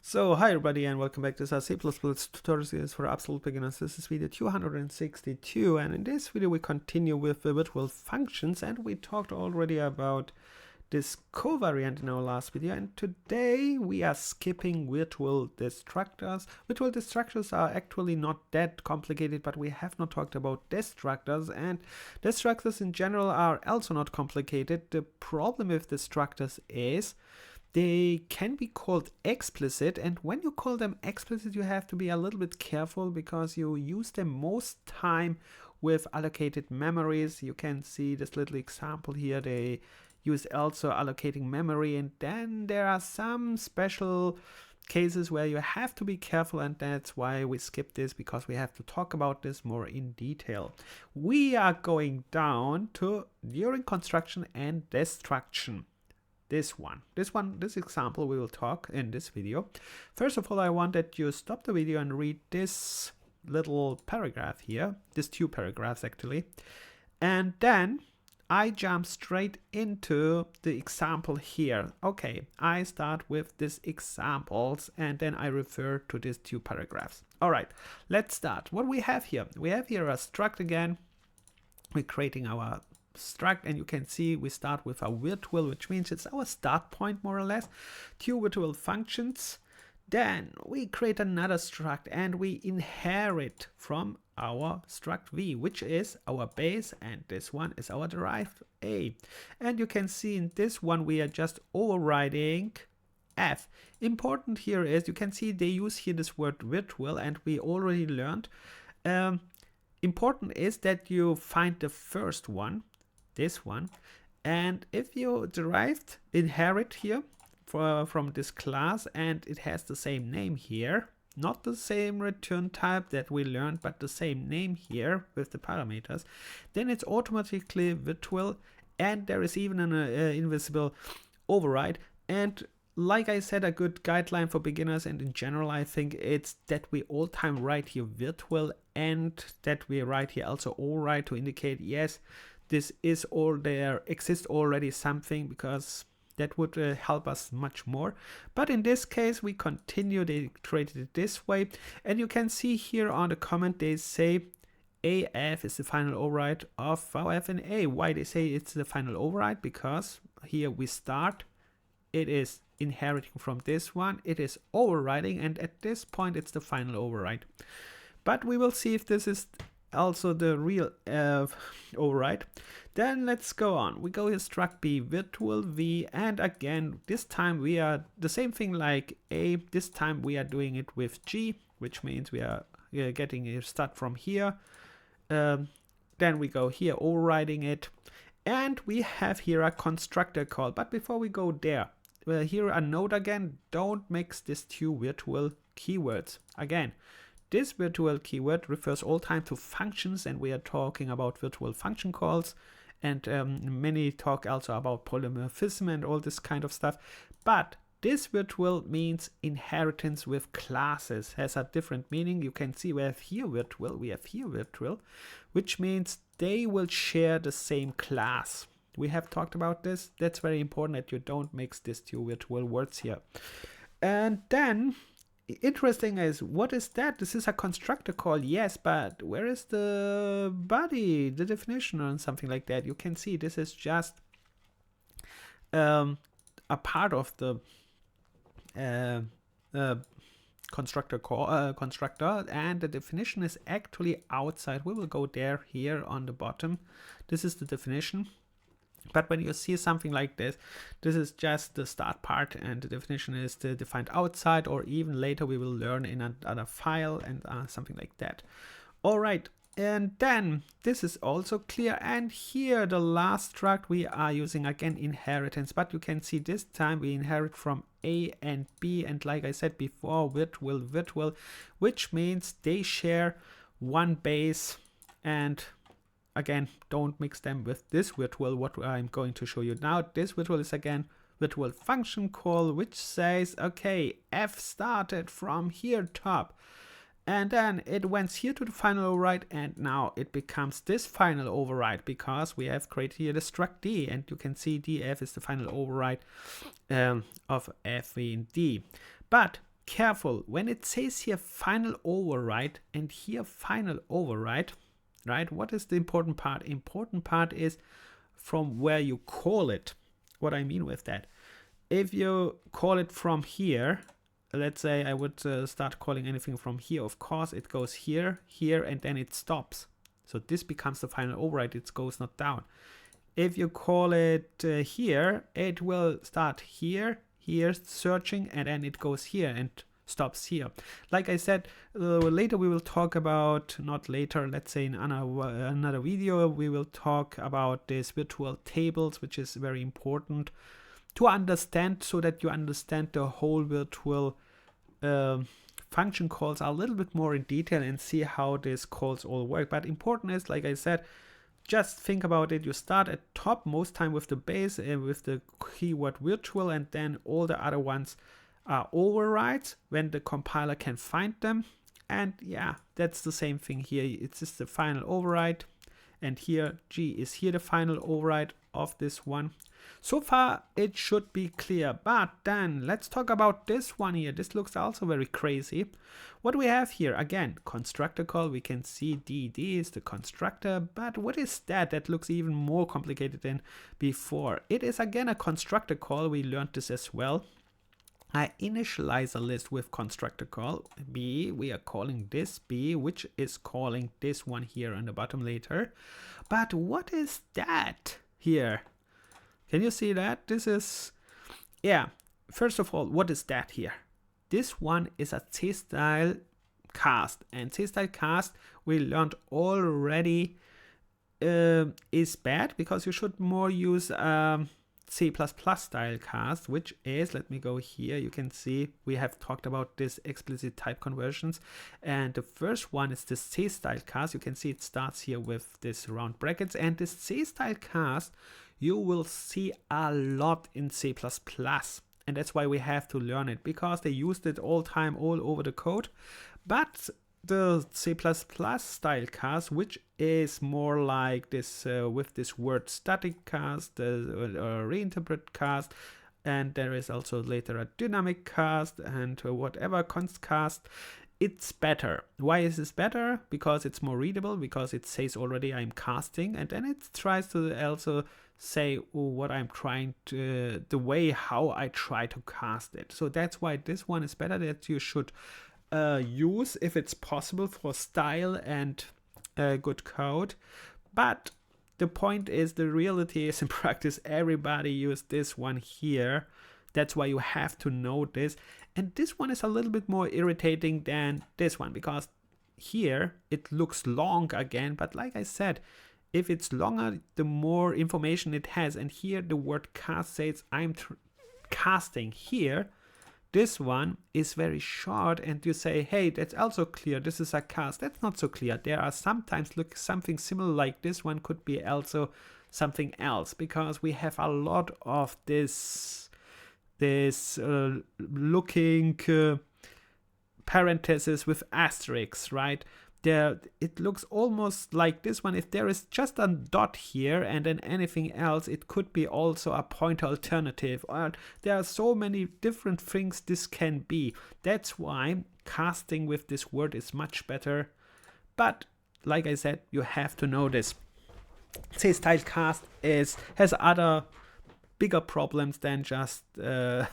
So hi everybody and welcome back to this C++ tutorial series for absolute beginners. This is video 262 and in this video we continue with the virtual functions, and we talked already about this covariant in our last video, and today we are skipping virtual destructors. Virtual destructors are actually not that complicated, but we have not talked about destructors, and destructors in general are also not complicated. The problem with destructors is they can be called explicit, and when you call them explicit you have to be a little bit careful because you use them most time with allocated memories. You can see this little example here. They use also allocating memory, and then there are some special cases where you have to be careful, and that's why we skip this, because we have to talk about this more in detail. We are going down to during construction and destruction. This example we will talk in this video. First of all, I want that you stop the video and read this little paragraph here, these two paragraphs actually, and then I jump straight into the example here. Okay, I start with these examples and then I refer to these two paragraphs. All right, let's start. What we have here? We have here a struct again. We're creating our struct, and you can see we start with a virtual, which means it's our start point more or less. Two virtual functions. Then we create another struct and we inherit from our struct v, which is our base, and this one is our derived a. And you can see in this one we are just overriding f. Important here is you can see they use here this word virtual, and we already learned important is that you find the first one, this one, and if you inherit here from this class and it has the same name here, not the same return type that we learned, but the same name here with the parameters, then it's automatically virtual, and there is even an invisible override. And like I said, a good guideline for beginners and in general, I think it's that we all time write here virtual, and that we write here also override to indicate yes, this is, or there exists already something, because that would help us much more. But in this case we continue, they created it this way, and you can see here on the comment they say AF is the final override of VF and A. Why they say it's the final override? Because here we start, it is inheriting from this one, it is overriding, and at this point it's the final override. But we will see if this is also the real override. Then let's go on. We go here struct b virtual v, and again this time we are the same thing like a. This time we are doing it with g, which means we are getting a start from here. Then we go here overriding it, and we have here a constructor call. But before we go there, here a note again, don't mix these two virtual keywords. Again, this virtual keyword refers all time to functions, and we are talking about virtual function calls, and many talk also about polymorphism and all this kind of stuff. But this virtual means inheritance with classes, has a different meaning. You can see we have here virtual, which means they will share the same class. We have talked about this. That's very important that you don't mix these two virtual words here. And then interesting is, what is that? This is a constructor call, yes, but where is the body, the definition, or something like that? You can see this is just a part of the constructor call, constructor, and the definition is actually outside. We will go there here on the bottom. This is the definition. But when you see something like this, this is just the start part, and the definition is defined outside, or even later we will learn in another file and something like that. All right, and then this is also clear. And here the last struct we are using again inheritance, but you can see this time we inherit from A and B, and like I said before, virtual, which means they share one base. And again, don't mix them with this virtual, what I'm going to show you now. This virtual is again virtual function call, which says, okay, f started from here top, and then it went here to the final override, and now it becomes this final override because we have created here the struct d, and you can see df is the final override of f, v, and d. But careful when it says here final override and here final override, right? What is the important part? Important part is from where you call it. What I mean with that, if you call it from here, let's say I would start calling anything from here, of course it goes here, here, and then it stops. So this becomes the final override, it goes not down. If you call it here, it will start here, here, searching, and then it goes here and stops here. Like I said, later we will talk about, not later, let's say in another video, we will talk about these virtual tables, which is very important to understand, so that you understand the whole virtual function calls a little bit more in detail and see how these calls all work. But important is, like I said, just think about it. You start at top most time with the base with the keyword virtual, and then all the other ones are overrides when the compiler can find them. And yeah, that's the same thing here. It's just the final override, and here G is here the final override of this one. So far it should be clear, but then let's talk about this one here. This looks also very crazy. What do we have here? Again, constructor call. We can see DD is the constructor, but what is that? That looks even more complicated than before. It is again a constructor call. We learned this as well. I initialize a list with constructor call B. We are calling this B, which is calling this one here on the bottom later. But what is that here? Can you see that? This is, yeah, first of all, what is that here? This one is a C-style cast, and C-style cast we learned already is bad, because you should more use C++ style cast, which is, let me go here, you can see we have talked about this explicit type conversions, and the first one is the C style cast. You can see it starts here with this round brackets, and this C style cast you will see a lot in C++, and that's why we have to learn it, because they used it all time all over the code. But the C++ style cast, which is more like this with this word static cast, reinterpret cast, and there is also later a dynamic cast and whatever const cast, it's better. Why is this better? Because it's more readable, because it says already I'm casting, and then it tries to also say what I'm trying to, the way how I try to cast it. So that's why this one is better, that you should use if it's possible for style and good code. But the point is, the reality is in practice everybody used this one here. That's why you have to know this. And this one is a little bit more irritating than this one, because here it looks long again, but like I said, if it's longer, the more information it has. And here the word cast says I'm casting. Here this one is very short, and you say, hey, that's also clear, this is a cast. That's not so clear. There are sometimes, look, something similar like this one could be also something else, because we have a lot of this looking parentheses with asterisks, right? There, it looks almost like this one. If there is just a dot here and then anything else, it could be also a pointer alternative. There are so many different things this can be. That's why casting with this word is much better. But like I said, you have to know this. C-style cast has other bigger problems than just to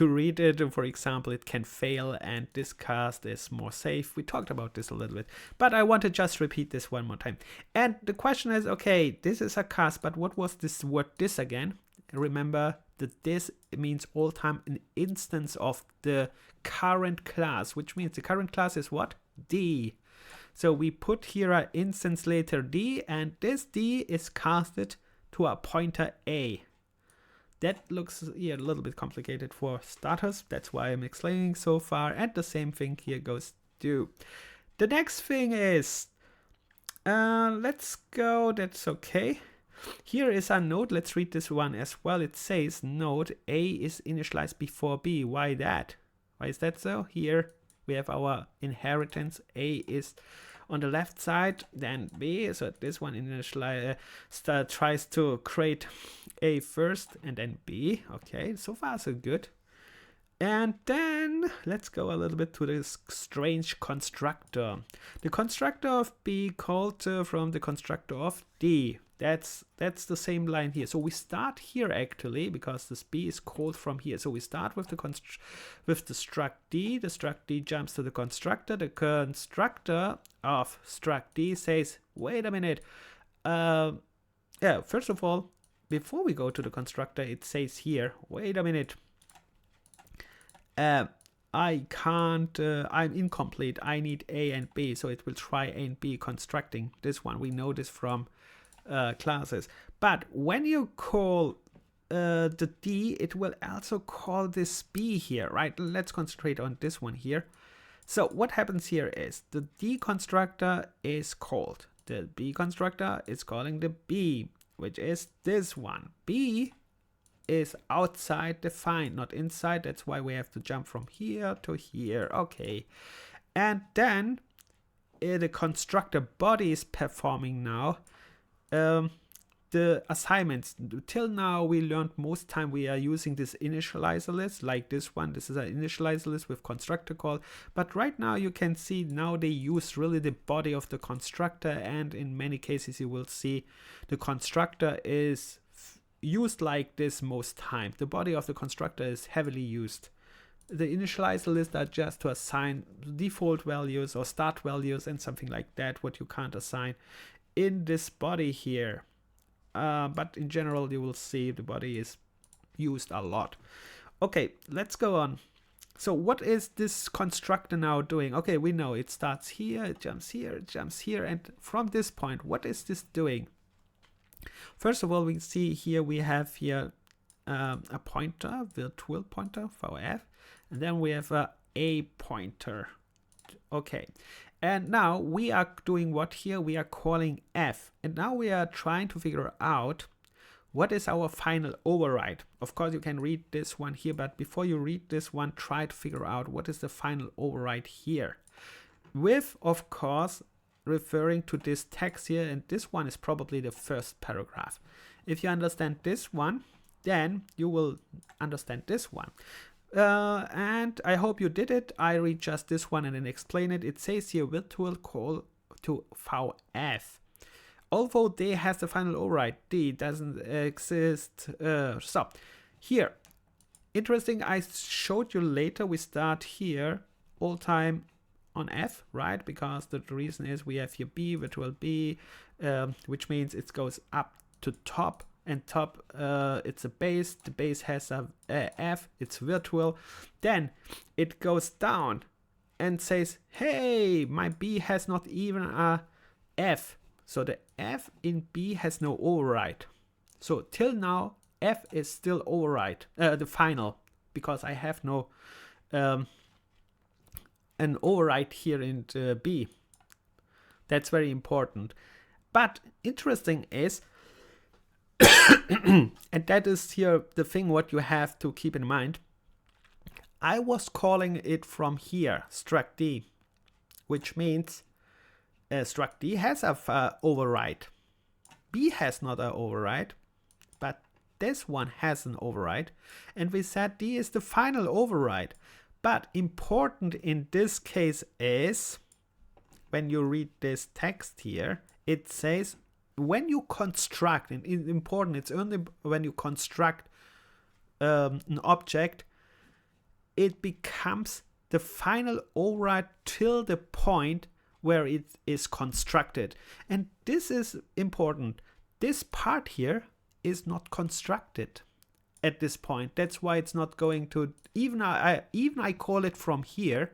read it. For example, it can fail, and this cast is more safe. We talked about this a little bit, but I want to just repeat this one more time. And the question is, okay, this is a cast, but what was this word this again? Remember that this means all time an instance of the current class, which means the current class is what? D. So we put here an instance later D, and this D is casted to a pointer A. That looks a little bit complicated for starters. That's why I'm explaining so far. And the same thing here goes too. The next thing is, let's go, that's okay. Here is a node. Let's read this one as well. It says node A is initialized before B. Why that? Why is that so? Here we have our inheritance. A is on the left side, then B. So this one tries to create A first and then B. Okay, so far so good. And then let's go a little bit to this strange constructor. The constructor of B called from the constructor of D. That's the same line here. So we start here actually because this B is called from here. So we start with the struct D. The struct D jumps to the constructor. The constructor of struct D says, wait a minute. Yeah, first of all, before we go to the constructor, it says here, wait a minute. I can't, I'm incomplete. I need A and B. So it will try A and B constructing this one. We know this from classes. But when you call the D, it will also call this B here, right? Let's concentrate on this one here. So what happens here is the D constructor is called. The B constructor is calling the B, which is this one. B is outside defined, not inside. That's why we have to jump from here to here. Okay. And then the constructor body is performing now the assignments. Till now we learned most time we are using this initializer list like this one. This is an initializer list with constructor call, but right now you can see now they use really the body of the constructor, and in many cases you will see the constructor is used like this most time. The body of the constructor is heavily used. The initializer list are just to assign default values or start values and something like that, what you can't assign in this body here. But in general, you will see the body is used a lot. Okay, let's go on. So what is this constructor now doing? Okay, we know it starts here, it jumps here, it jumps here. And from this point, what is this doing? First of all, we see here we have here a pointer, virtual pointer, VF, and then we have a pointer. Okay, and now we are doing what here? We are calling F, and now we are trying to figure out what is our final override. Of course, you can read this one here, but before you read this one, try to figure out what is the final override here. With, of course, referring to this text here, and this one is probably the first paragraph. If you understand this one, then you will understand this one. And I hope you did it. I read just this one and then explain it. It says here virtual call to VF. Although D has the final override, D doesn't exist. So here, interesting, I showed you later, we start here all time on F, right? Because the reason is we have here B, virtual B, which means it goes up to top, and top it's a base. The base has a F, it's virtual. Then it goes down and says, hey, my B has not even a F. So the F in B has no override. So till now, F is still override, the final, because I have no an override here in B. That's very important. But interesting is, and that is here the thing what you have to keep in mind. I was calling it from here, struct D, which means struct D has an override. B has not an override, but this one has an override. And we said D is the final override. But important in this case is, when you read this text here, it says when you construct, and it's important, it's only when you construct an object, it becomes the final override till the point where it is constructed. And this is important. This part here is not constructed at this point. That's why it's not going to, even I call it from here,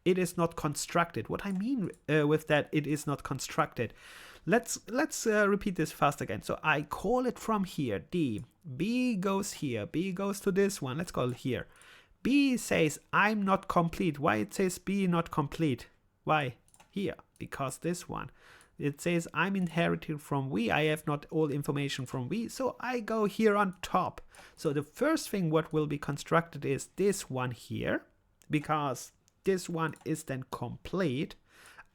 it is not constructed. What I mean with that, it is not constructed. Let's repeat this fast again. So I call it from here, D. B goes here. B goes to this one. Let's call it here. B says, I'm not complete. Why it says B not complete? Why? Here, because this one. It says I'm inheriting from V. I have not all information from V. So I go here on top. So the first thing what will be constructed is this one here, because this one is then complete.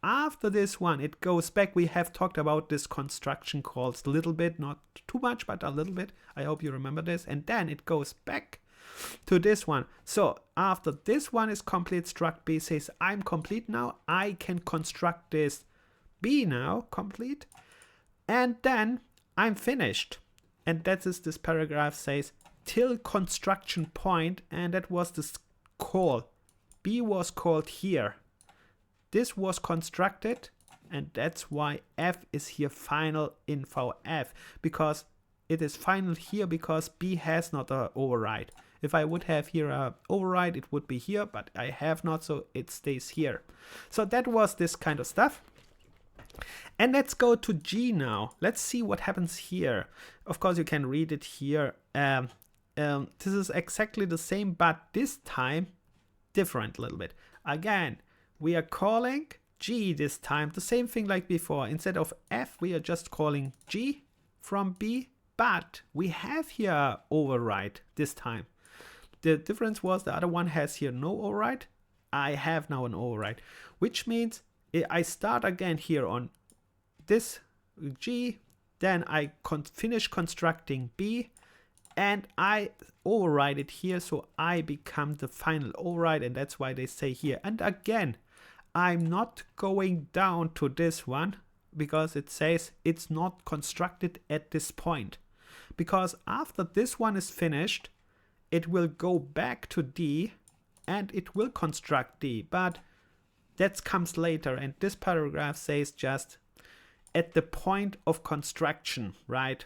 After this one, it goes back. We have talked about this construction calls a little bit, not too much, but a little bit. I hope you remember this. And then it goes back to this one. So after this one is complete, struct B says I'm complete now. I can construct this B now complete, and then I'm finished. And that is this paragraph says till construction point, and that was this call. B was called here. This was constructed, and that's why F is here final info F, because it is final here because B has not an override. If I would have here a override, it would be here, but I have not, so it stays here. So that was this kind of stuff. And let's go to G now. Let's see what happens here. Of course, you can read it here. This is exactly the same, but this time different a little bit. Again, we are calling G this time, the same thing like before. Instead of F, we are just calling G from B, but we have here override this time. The difference was the other one has here no override. I have now an override, which means I start again here on this G, then I finish constructing B, and I override it here, so I become the final override, and that's why they say here. And again, I'm not going down to this one because it says it's not constructed at this point. Because after this one is finished, it will go back to D and it will construct D, but that comes later, and this paragraph says just at the point of construction, right?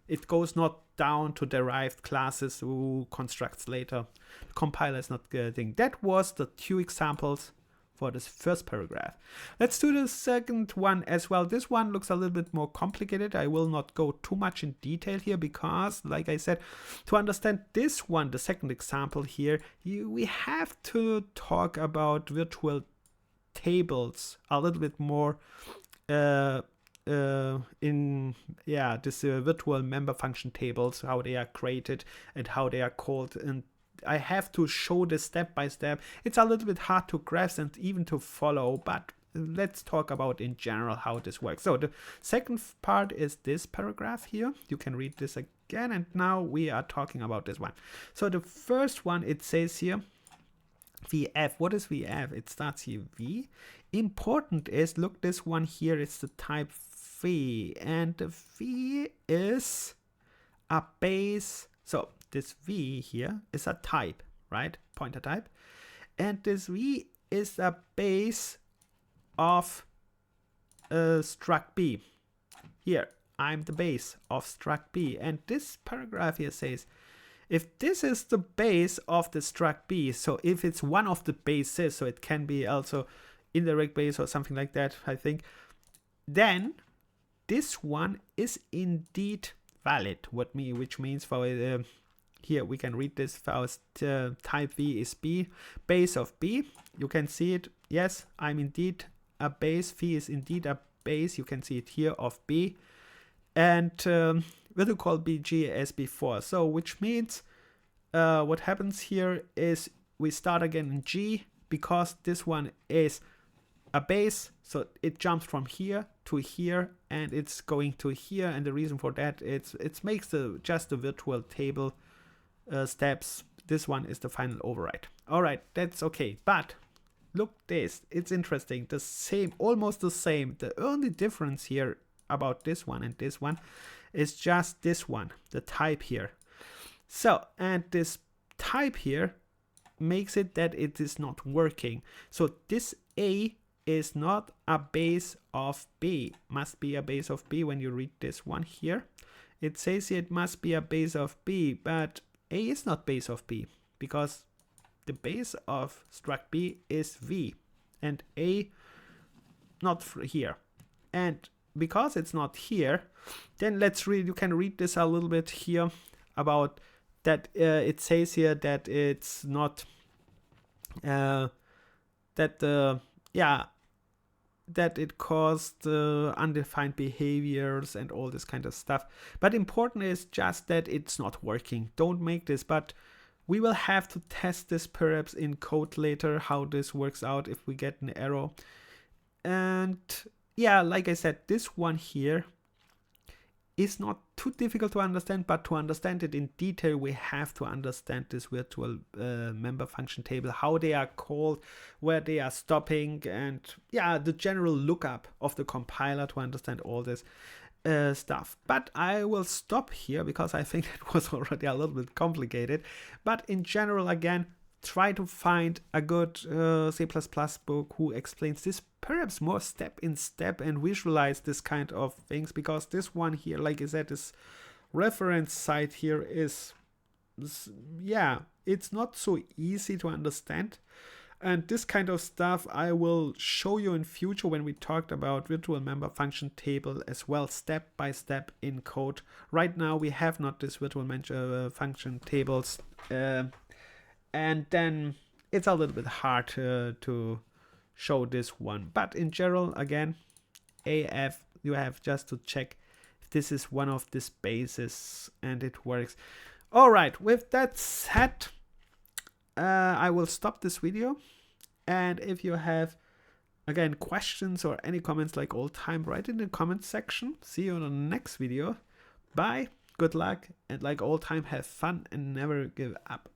It goes not down to derived classes who constructs later. The compiler is not getting. That was the 2 examples for this first paragraph. Let's do the second one as well. This one looks a little bit more complicated. I will not go too much in detail here because, like I said, to understand this one, the second example here, we have to talk about virtual tables a little bit more in this virtual member function tables, how they are created and how they are called, and I have to show this step by step. It's a little bit hard to grasp and even to follow, but let's talk about in general how this works. So the second part is this paragraph here. You can read this again, and now we are talking about this one. So the first one, it says here VF. What is VF? It starts here V. Important is, look, this one here is the type V, and the V is a base. So this V here is a type, right? Pointer type. And this V is a base of struct B. Here, I'm the base of struct B. And this paragraph here says, if this is the base of the struct B, so if it's one of the bases, so it can be also indirect base or something like that, I think, then this one is indeed valid. Which means for here we can read this first, type V is B, base of B. You can see it. Yes, I'm indeed a base. V is indeed a base. You can see it here of B. And we'll call BG as before. So which means what happens here is we start again in G because this one is a base. So it jumps from here to here and it's going to here. And the reason for that, it makes just the virtual table steps. This one is the final override. All right, that's okay. But look this, it's interesting. The same, almost the same. The only difference here about this one and this one is just this one, the type here. So, and this type here makes it that it is not working. So this A is not a base of B, must be a base of B. When you read this one here, it says it must be a base of B, but A is not base of B because the base of struct B is V and A not here. And because it's not here, then let's read, you can read this a little bit here about that. It says here that it's not that it caused undefined behaviors and all this kind of stuff. But important is just that it's not working. Don't make this, but we will have to test this perhaps in code later, how this works out if we get an error. And yeah, like I said, this one here is not too difficult to understand, but to understand it in detail, we have to understand this virtual member function table, how they are called, where they are stopping, and yeah, the general lookup of the compiler to understand all this stuff. But I will stop here because I think it was already a little bit complicated. But in general, again, try to find a good C++ book who explains this perhaps more step in step and visualize this kind of things, because this one here, like I said, this reference site here is, yeah, it's not so easy to understand. And this kind of stuff I will show you in future when we talked about virtual member function table as well, step by step in code. Right now we have not this virtual member function tables, and then it's a little bit hard to show this one. But in general, again, AF, you have just to check if this is one of the spaces and it works. All right, with that said, I will stop this video. And if you have, again, questions or any comments like old time, write in the comment section. See you on the next video. Bye, good luck, and like old time, have fun and never give up.